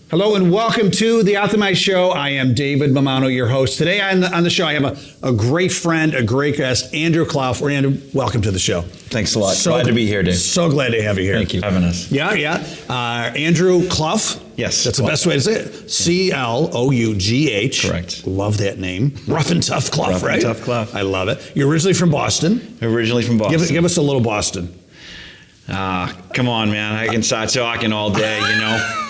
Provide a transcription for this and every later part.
Hello and welcome to the Optimize Show. I am David Mammano, your host. Today on the show, I have a great friend, a great guest, Andrew Clough. Andrew, welcome to the show. Thanks a lot. Glad to be here, Dave. So glad to have you here. Thank you for having us. Yeah. Andrew Clough. Yes. That's the best way to say it. C-L-O-U-G-H. Correct. Love that name. Rough and Tough Clough, Rough right? and Tough Clough. I love it. You're originally from Boston. Originally from Boston. Give us a little Boston. Come on, man. I can start talking all day, you know.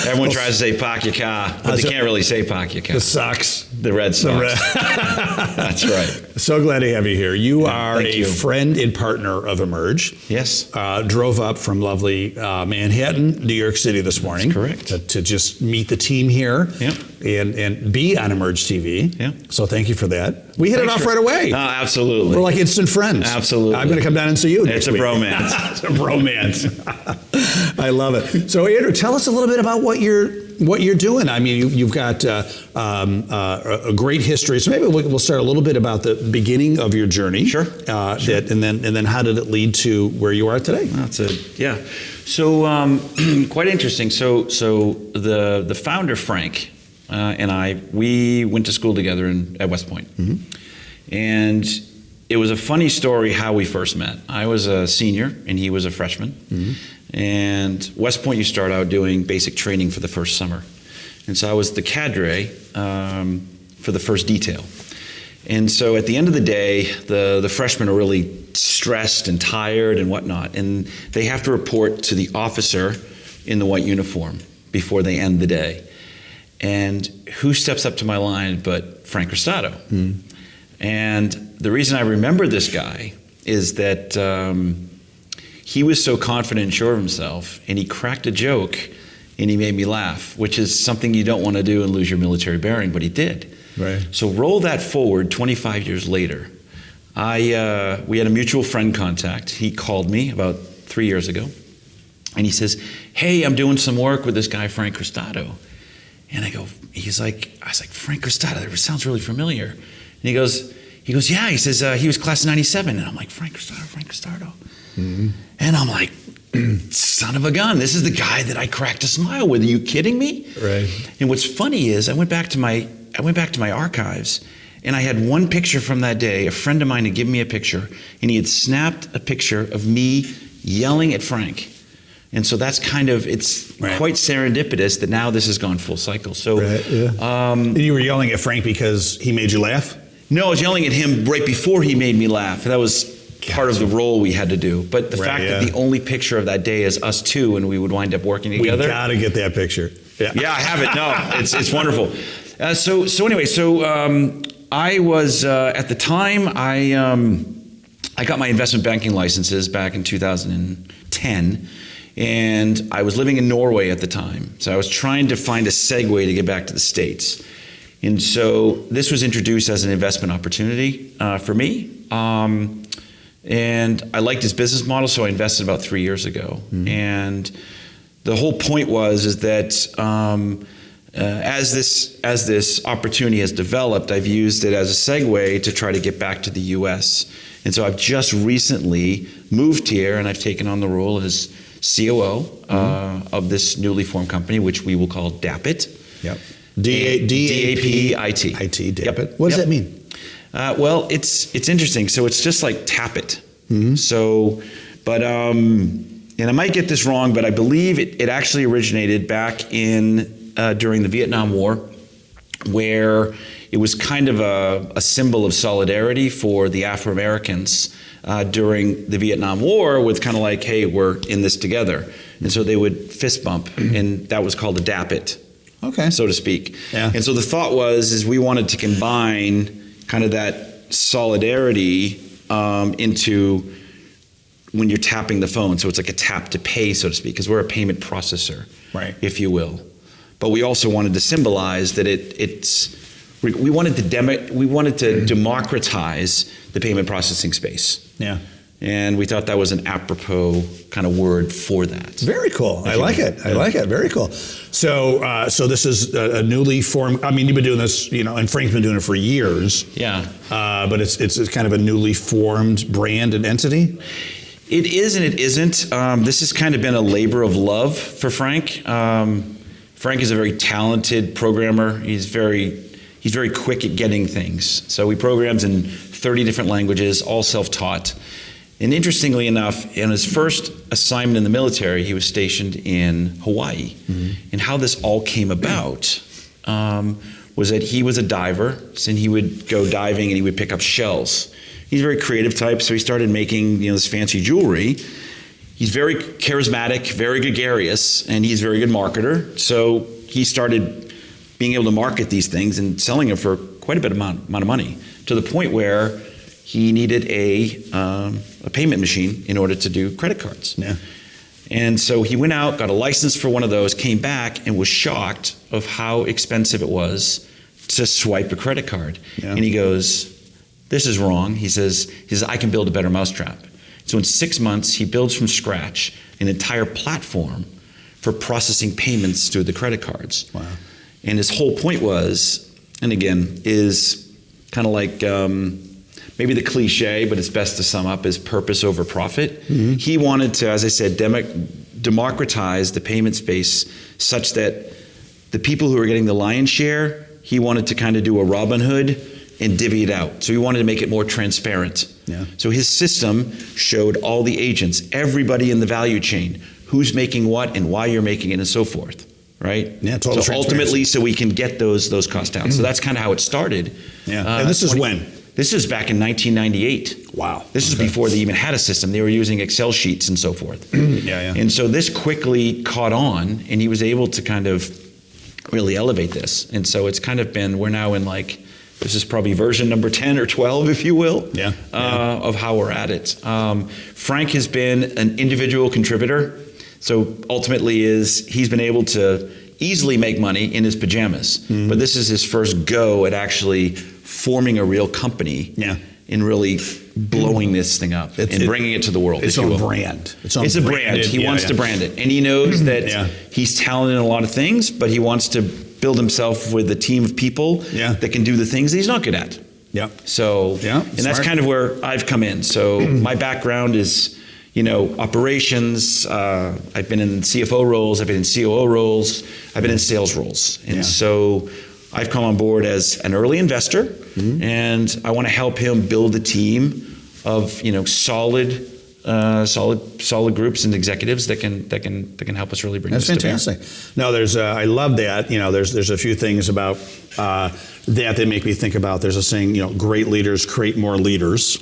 Everyone tries to say park your car, but they can't really say park your car. The Sox. The Red Sox. That's right. So glad to have you here. You are a friend and partner of Emerge. Yes. Drove up from lovely Manhattan, New York City this morning. That's correct. To just meet the team here. Yep. And be on Emerge TV. Yep. So thank you for that. We hit it off right away. Absolutely. We're like instant friends. Absolutely. I'm going to come down and see you next week. Bromance. It's a bromance. I love it. So Andrew, tell us a little bit about what you're doing. I mean, you've got a great history. So maybe we'll start a little bit about the beginning of your journey. Sure. And then how did it lead to where you are today? So quite interesting. So the founder, Frank, and I, we went to school together at West Point. Mm-hmm. And it was a funny story how we first met. I was a senior and he was a freshman. Mm-hmm. And West Point, you start out doing basic training for the first summer. And so I was the cadre for the first detail. And so at the end of the day, the freshmen are really stressed and tired and whatnot. And they have to report to the officer in the white uniform before they end the day. And who steps up to my line but Frank Cristato? Mm. And the reason I remember this guy is that he was so confident and sure of himself, and he cracked a joke, and he made me laugh, which is something you don't want to do and lose your military bearing, but he did. Right. So roll that forward 25 years later. We had a mutual friend contact. He called me about 3 years ago, and he says, "Hey, I'm doing some work with this guy, Frank Cristato." And I was like, "Frank Cristato, that sounds really familiar." And he goes, "Yeah." He says, "He was class of 97. And I'm like, Frank Cristato. Mm-hmm. And I'm like, son of a gun, this is the guy that I cracked a smile with. Are you kidding me? Right. And what's funny is I went back to my archives, and I had one picture from that day. A friend of mine had given me a picture, and he had snapped a picture of me yelling at Frank. And so that's it's right. Quite serendipitous that now this has gone full cycle. So, right, yeah. And you were yelling at Frank because he made you laugh? No, I was yelling at him right before he made me laugh. That was part of the role we had to do. But the fact that the only picture of that day is us two and we would wind up working together. We got to get that picture. Yeah, I have it. No, it's wonderful. I was, at the time, I got my investment banking licenses back in 2010. And I was living in Norway at the time. So I was trying to find a segue to get back to the States. And so this was introduced as an investment opportunity for me. And I liked his business model, so I invested about 3 years ago. Mm-hmm. And the whole point is that as this opportunity has developed, I've used it as a segue to try to get back to the U.S. And so I've just recently moved here, and I've taken on the role as COO of this newly formed company, which we will call DapIt. Yep. DAPIT. IT, DapIt. What does that mean? Well, it's interesting. So it's just like tap it. Mm-hmm. So, but and I might get this wrong, but I believe it actually originated back in during the Vietnam War, where it was kind of a symbol of solidarity for the Afro-Americans during the Vietnam War, with kind of like, hey, we're in this together. And so they would fist bump, and that was called a DapIt. Okay. So to speak. Yeah. And so the thought is we wanted to combine kind of that solidarity into when you're tapping the phone. So it's like a tap to pay, so to speak, because we're a payment processor, right, if you will. But we also wanted to symbolize that we wanted to democratize the payment processing space. Yeah. And we thought that was an apropos kind of word for that. Very cool. I like it. I like it. Very cool. So this is a newly formed. I mean, you've been doing this, and Frank's been doing it for years. Yeah. But it's kind of a newly formed brand and entity. It is and it isn't. This has kind of been a labor of love for Frank. Frank is a very talented programmer. He's very quick at getting things. So he programs in 30 different languages, all self-taught. And interestingly enough, in his first assignment in the military, he was stationed in Hawaii. And how this all came about was that he was a diver, and he would go diving and he would pick up shells. He's a very creative type, so he started making this fancy jewelry. He's very charismatic, very gregarious, and he's a very good marketer. So he started being able to market these things and selling them for quite a bit amount of money, to the point where he needed a payment machine in order to do credit cards. Yeah. And so he went out, got a license for one of those, came back, and was shocked of how expensive it was to swipe a credit card. Yeah. And he goes, "This is wrong." He says, "I can build a better mousetrap." So in 6 months, he builds from scratch an entire platform for processing payments through the credit cards. Wow. And his whole point was, and again, is kind of like maybe the cliche, but it's best to sum up, is purpose over profit. He wanted to, as I said, democratize the payment space such that the people who are getting the lion's share, he wanted to kind of do a Robin Hood and divvy it out. So he wanted to make it more transparent. Yeah. So his system showed all the agents, everybody in the value chain, who's making what and why you're making it and so forth, right? Yeah, total so ultimately, so we can get those costs down. So that's kind of how it started. Yeah. And this is when? This is back in 1998. Wow. This is before they even had a system. They were using Excel sheets and so forth. Yeah. And so this quickly caught on, and he was able to kind of really elevate this. And so it's kind of been, we're now in this is probably version number 10 or 12, if you will, of how we're at it. Frank has been an individual contributor. So ultimately he's been able to easily make money in his pajamas. But this is his first go at actually forming a real company and really blowing this thing up and bringing it to the world. It's a brand. It's a brand. He wants to brand it. And he knows that he's talented in a lot of things, but he wants to build himself with a team of people that can do the things that he's not good at. Yeah. So, and that's kind of where I've come in. So my background is, operations. I've been in CFO roles. I've been in COO roles. I've been in sales roles. And so I've come on board as an early investor, and I want to help him build a team of solid groups and executives that can help us really bring this to bear. That's fantastic. No, I love that. There's a few things about that make me think about. There's a saying, great leaders create more leaders.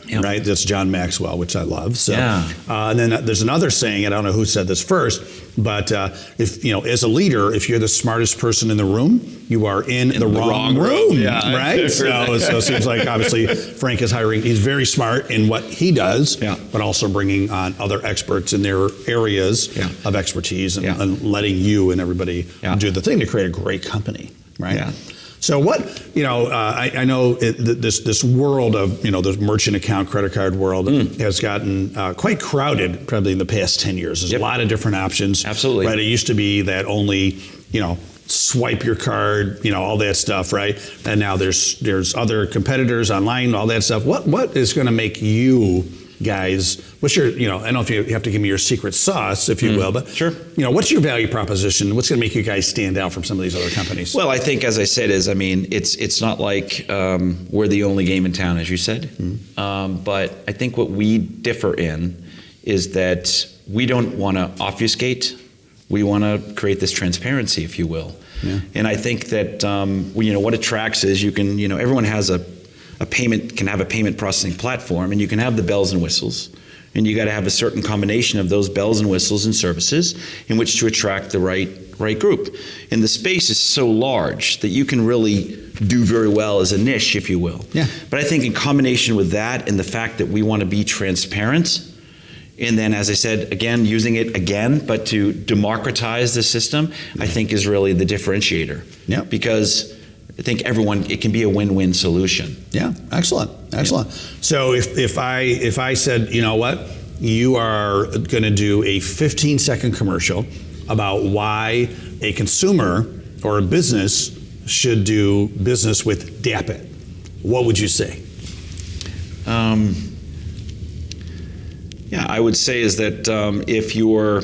Yep. Right, that's John Maxwell, which I love. So, and then there's another saying. I don't know who said this first, but if as a leader, if you're the smartest person in the room, you are in the wrong room. Yeah, right. So it seems like obviously Frank is hiring. He's very smart in what he does, but also bringing on other experts in their areas of expertise and letting you and everybody do the thing to create a great company. Right. Yeah. So what, I know this world of, the merchant account credit card world has gotten quite crowded probably in the past 10 years. There's a lot of different options. Absolutely. Right. It used to be that only, swipe your card, all that stuff, right? And now there's other competitors online, all that stuff. What is going to make you guys, what's your, I don't know if you have to give me your secret sauce, if you will, but sure. What's your value proposition? What's going to make you guys stand out from some of these other companies? Well, I think, as I said, it's not like we're the only game in town, as you said. But I think what we differ in is that we don't want to obfuscate. We want to create this transparency, if you will. Yeah. And I think that what attracts is you can, everyone has can have a payment processing platform, and you can have the bells and whistles, and you got to have a certain combination of those bells and whistles and services in which to attract the right group. And the space is so large that you can really do very well as a niche, if you will. Yeah. But I think in combination with that and the fact that we want to be transparent, and then, as I said, again, using it again, but to democratize the system, I think is really the differentiator. Yeah. Because I think it can be a win-win solution. Yeah, excellent. So if I said, you know what, you are going to do a 15-second commercial about why a consumer or a business should do business with DapIt, what would you say? I would say is that if you're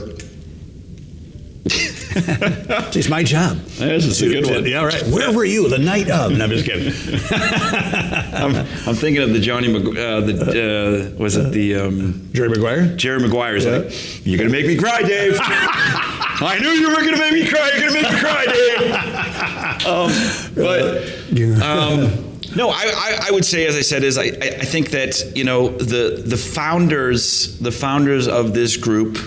It's my job. This is a good one. Yeah, right. Where were you the night of? No, I'm just kidding. I'm thinking of the was it the Jerry Maguire? Jerry Maguire's like, you're gonna make me cry, Dave. I knew you were gonna make me cry. You're gonna make me cry, Dave. No, I would say, as I said, is I think that the founders of this group,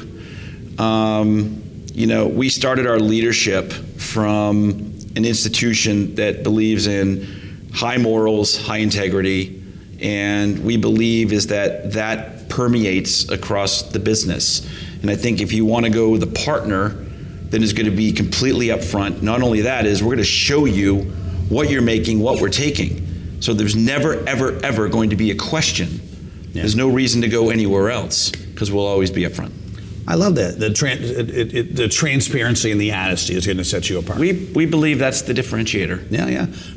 we started our leadership from an institution that believes in high morals, high integrity, and we believe is that permeates across the business. And I think if you want to go with a partner, then it's going to be completely upfront. Not only that is we're going to show you what you're making, what we're taking. So there's never, ever, ever going to be a question. Yeah. There's no reason to go anywhere else because we'll always be upfront. I love that. The transparency and the honesty is going to set you apart. We believe that's the differentiator.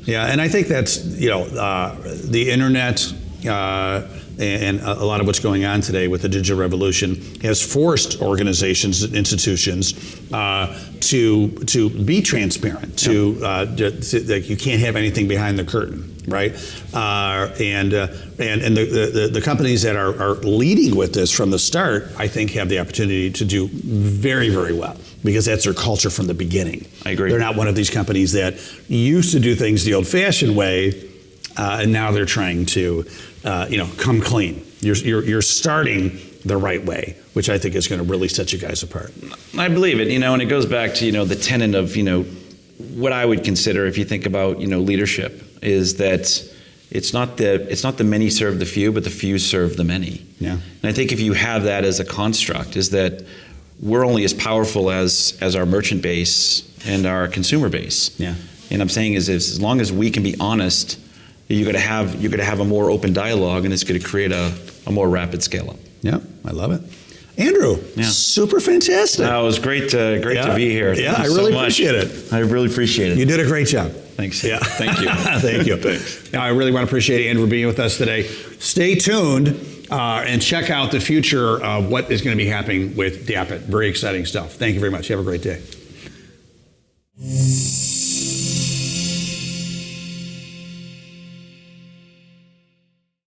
Yeah. And I think that's the internet and a lot of what's going on today with the digital revolution has forced organizations and institutions to be transparent. Like you can't have anything behind the curtain. Right, and the companies that are leading with this from the start, I think, have the opportunity to do very, very well because that's their culture from the beginning. I agree. They're not one of these companies that used to do things the old-fashioned way, and now they're trying to, come clean. You're starting the right way, which I think is going to really set you guys apart. I believe it, and it goes back to the tenet of what I would consider, if you think about leadership, is that it's not the many serve the few, but the few serve the many. Yeah. And I think if you have that as a construct, is that we're only as powerful as our merchant base and our consumer base. Yeah. And I'm saying is as long as we can be honest, you're going to have a more open dialogue, and it's going to create a more rapid scale up. Yeah, I love it. Andrew, super fantastic. No, it was great to be here. Yeah, I really appreciate it. I really appreciate it. You did a great job. Thanks. Yeah. Thank you. Thank you. Thanks. Now, I really want to appreciate Andrew being with us today. Stay tuned and check out the future of what is going to be happening with DapIt. Very exciting stuff. Thank you very much. You have a great day.